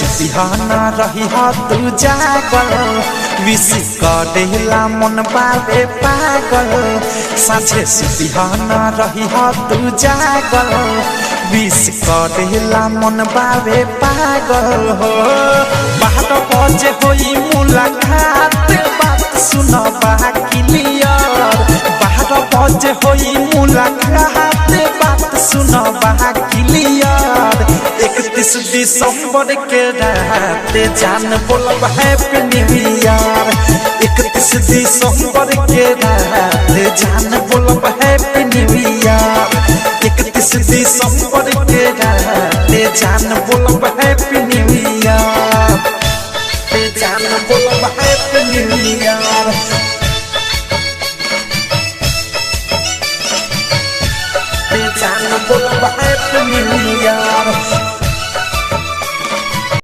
सुतिहाना रही हा तू जागल विश करेला मन बाबे पागल साझे सुतिहाना रही हा तू जागल विश करेला मन बाबे पागल हो 12 बजे होई मुलाकात बात सुनबा क्लियर 12 बजे होई मुलाकात बात सुनबा क्लियर 31 दिसंबर के रात जान बोलब हैप्पी न्यू ईयर 31 दिसंबर के रात जान बोलब हैप्पी न्यू ईयर 31 दिसंबर के रात जान बोलब हैप्पी न्यू ईयर जान बोलब हैप्पी न्यू ईयर